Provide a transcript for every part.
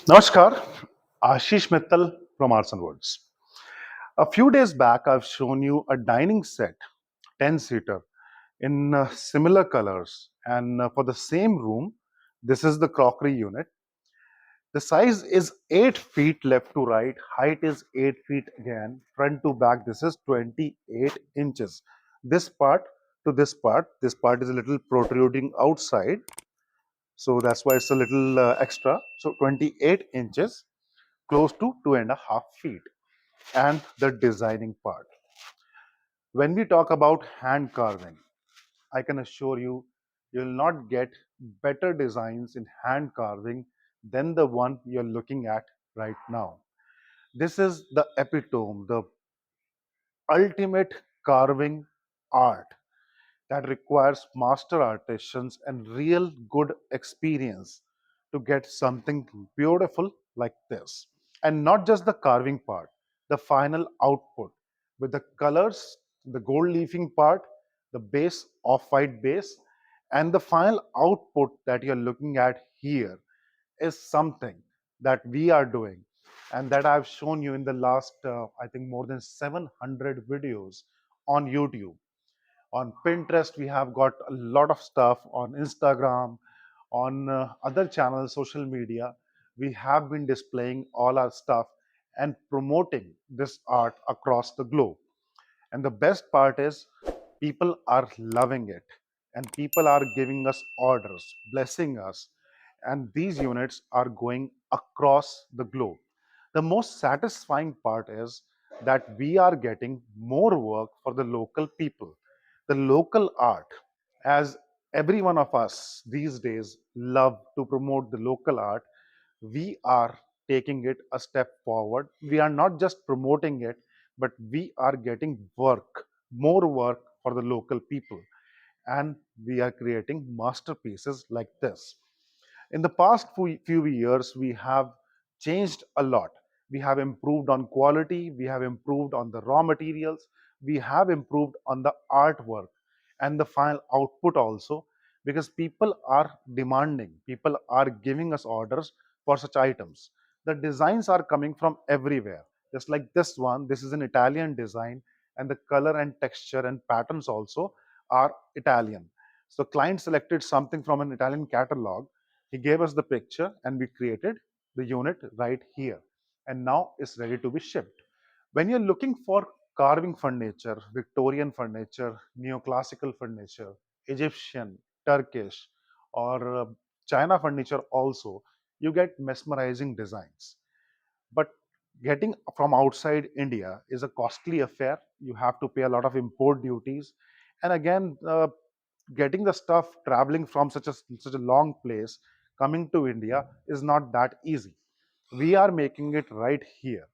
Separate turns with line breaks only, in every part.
Namaskar, Ashish Mittal from Aarsun Words. A few days back, I've shown you a dining set, 10-seater, in similar colors. And for the same room, this is the crockery unit. The size is 8 feet left to right, height is 8 feet again, front to back, this is 28 inches. This part to this part is a little protruding outside, so that's why it's a little extra. So 28 inches, close to 2.5 feet. And the designing part. When we talk about hand carving, I can assure you, you'll not get better designs in hand carving than the one you're looking at right now. This is the epitome, the ultimate carving art that requires master artisans and real good experience to get something beautiful like this. And not just the carving part, the final output with the colors, the gold leafing part, the base, off-white base, and the final output that you're looking at here is something that we are doing and that I've shown you in the last, I think, more than 700 videos on YouTube. On Pinterest, we have got a lot of stuff. On Instagram, on other channels, social media, we have been displaying all our stuff and promoting this art across the globe. And the best part is, people are loving it, and people are giving us orders, blessing us, and these units are going across the globe. The most satisfying part is that we are getting more work for the local people, the local art, as every one of us these days love to promote the local art. We are taking it a step forward. We are not just promoting it, but we are getting work, more work for the local people. And we are creating masterpieces like this. In the past few years, we have changed a lot. We have improved on quality, we have improved on the raw materials, we have improved on the artwork and the final output also, because people are demanding, people are giving us orders for such items. The designs are coming from everywhere. Just like this one, this is an Italian design, and the color and texture and patterns also are Italian. So client selected something from an Italian catalog. He gave us the picture and we created the unit right here. And now it's ready to be shipped. When you're looking for carving furniture, Victorian furniture, neoclassical furniture, Egyptian, Turkish, or China furniture also, you get mesmerizing designs. But getting from outside India is a costly affair. You have to pay a lot of import duties. And again, getting the stuff traveling from such a long place coming to India is not that easy. We are making it right here,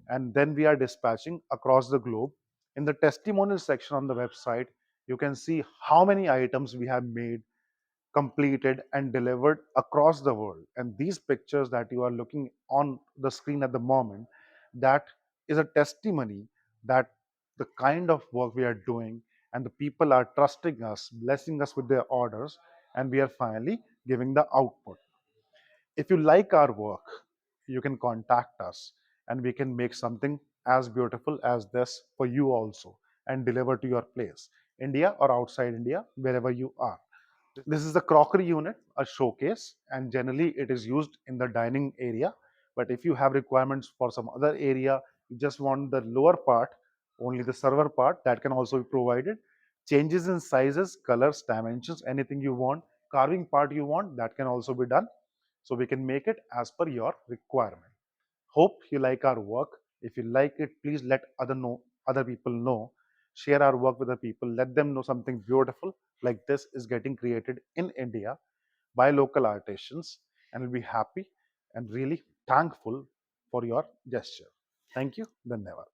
and then we are dispatching across the globe. In the testimonial section on the website, you can see how many items we have made, completed, and delivered across the world. And these pictures that you are looking on the screen at the moment, that is a testimony that the kind of work we are doing, and the people are trusting us, blessing us with their orders, and we are finally giving the output. If you like our work, you can contact us and we can make something as beautiful as this for you also and deliver to your place, India or outside India, wherever you are. This is the crockery unit, a showcase, and generally it is used in the dining area. But if you have requirements for some other area, you just want the lower part, only the server part, that can also be provided. Changes in sizes, colors, dimensions, anything you want, carving part you want, that can also be done. So we can make it as per your requirement. Hope you like our work. If you like it, please let other people know. Share our work with the people. Let them know something beautiful like this is getting created in India by local artisans, and will be happy and really thankful for your gesture. Thank you. Dhanyavad.